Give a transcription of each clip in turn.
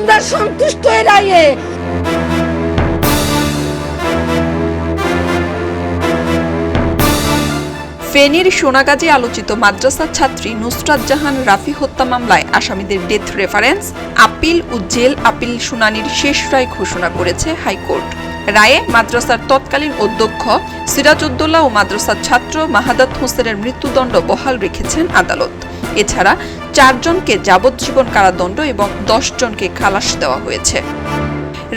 আমরা সন্তুষ্ট এই রায়ে। ফেনীর সোনাগাজী আলোচিত মাদ্রাসার ছাত্রী নুসরাত জাহান রাফি হত্যা মামলায় আসামিদের ডেথ রেফারেন্স, আপিল ও জেল আপিল শুনানির শেষ রায় ঘোষণা করেছে হাইকোর্ট। রায়ে মাদ্রাসার তৎকালীন অধ্যক্ষ সিরাজউদ্দৌলা ও মাদ্রাসার ছাত্র মাহাদাত হোসেনের মৃত্যুদণ্ড বহাল রেখেছেন আদালত। এছাড়া 4 জনকে যাবজ্জীবন কারাদণ্ড এবং 10 জনকে খালাস দেওয়া হয়েছে।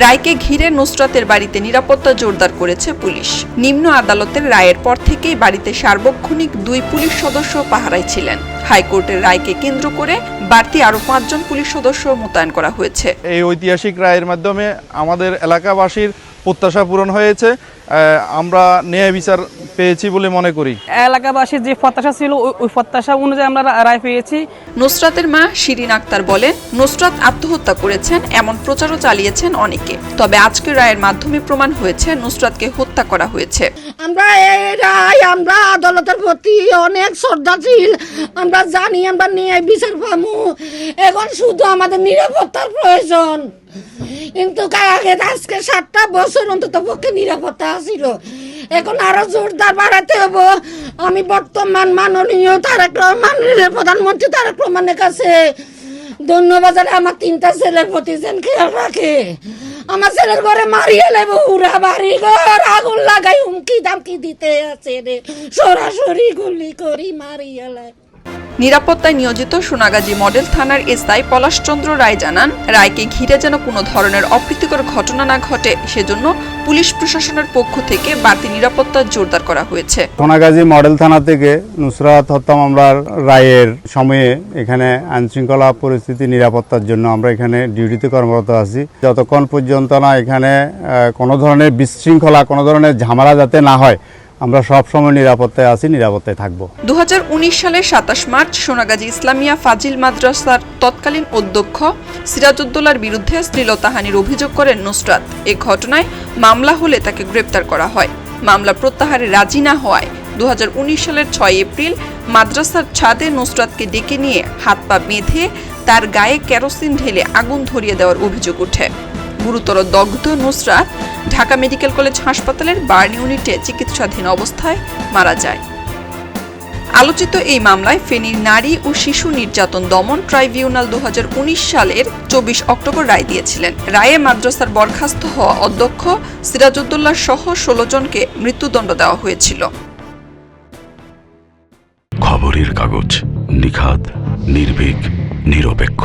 রায়কে ঘিরে নুসরাতের বাড়িতে নিরাপত্তা জোরদার করেছে পুলিশ। নিম্ন আদালতের রায়ের পর থেকেই বাড়িতে সার্বক্ষণিক 2 পুলিশ সদস্য পাহারায় ছিলেন। হাইকোর্টের রায়কে কেন্দ্র করে বাড়তি আরো 5 জন পুলিশ সদস্য মোতায়েন করা হয়েছে। এই ঐতিহাসিক রায়ের মাধ্যমে আমাদের এলাকাবাসীর প্রত্যাশা পূরণ হয়েছে, আমরা ন্যায় বিচার পেয়েছি বলে মনে করি। এলাকাবাসীর যে প্রত্যাশা ছিল ওই প্রত্যাশা অনুযায়ী আমরা রায় পেয়েছি। নুসরাতের মা শিরিন আক্তার বলেন, নুসরাত আত্মহত্যা করেছেন এমন প্রচারও চালিয়েছেন অনেকে, তবে আজকের রায়ের মাধ্যমে প্রমাণ হয়েছে নুসরাতকে হত্যা করা হয়েছে। আমরা এই রায়, আমরা আদালতের প্রতি অনেক শ্রদ্ধাশীল। আমরা জানি আমরা ন্যায় বিচার পাবো। এখন শুধু আমাদের নিরাপত্তার প্রয়োজন। কিন্তু আগে আজকে 7টা বছর অন্তত পক্ষে নিরাপত্তা ছিল, এখন আরো জোরদার বাড়াতে হবে। আমি বর্তমান মাননীয় তারেক রহমান, প্রধানমন্ত্রী তারেক রহমানের কাছে ধন্যবাদ জানাই। আমার 3টা ছেলের প্রতি যেন খেয়াল রাখে। আমার ছেলের ঘরে মারিয়ে নেবো, উড়া বাড়ি ঘর আগুন লাগাই হুমকি দামকি দিতে আছে রে, সরাসরি গুলি করি মারিয়ে নেয়। নিরাপত্তায় নিয়োজিত সোনাগাজী মডেল থানার এসআই পলাশচন্দ্র রায় জানান, রায়কে ঘিরে যেন কোনো ধরনের অপ্রীতিকর ঘটনা না ঘটে সেজন্য পুলিশ প্রশাসনের পক্ষ থেকে বাড়তি নিরাপত্তা জোরদার করা হয়েছে। সোনাগাজী মডেল থানা থেকে নুসরাত হত্যা মামলার রায়ের সময়ে এখানে আইনশৃঙ্খলা পরিস্থিতি নিরাপত্তার জন্য আমরা এখানে ডিউটিতে কর্মরত আছি। যতক্ষণ পর্যন্ত না এখানে কোনো ধরনের বিশৃঙ্খলা, কোনো ধরনের ঝামেলা যাতে না হয়, আমরা সব সময় নিরাপত্তায় আছি, নিরাপত্তায় থাকব। 2019 সালের 27 মার্চ সোনাগাজী ইসলামিয়া ফাজিল মাদ্রাসার তৎকালীন অধ্যক্ষ সিরাজউদ্দৌলার বিরুদ্ধে শ্লীলতাহানির অভিযোগ করেন নুসরাত। এই ঘটনায় মামলা হলে তাকে গ্রেপ্তার করা হয়। মামলা প্রত্যাহারে রাজি না হওয়ায় 2019 সালের 6 এপ্রিল মাদ্রাসার ছাদে নুসরাতকে ডেকে নিয়ে হাত পা বেঁধে তার গায়ে কেরোসিন ঢেলে আগুন ধরিয়ে দেওয়ার অভিযোগ ওঠে। গুরুতর দগ্ধ নুসরাত ঢাকা মেডিকেল কলেজ হাসপাতালের বার্ন ইউনিটে চিকিৎসাধীন অবস্থায় মারা যায়। আলোচিত এই মামলায় ফেনীর নারী ও শিশু নির্যাতন দমন ট্রাইব্যুনাল 2019 সালের 24 অক্টোবর রায় দিয়েছিলেন। রায়ে মাদ্রাসার বরখাস্ত হওয়া অধ্যক্ষ সিরাজউদ্দৌলা সহ 16 জনকে মৃত্যুদণ্ড দেওয়া হয়েছিল। খবরের কাগজ, নিখাত, নির্ভীক, নিরপেক্ষ।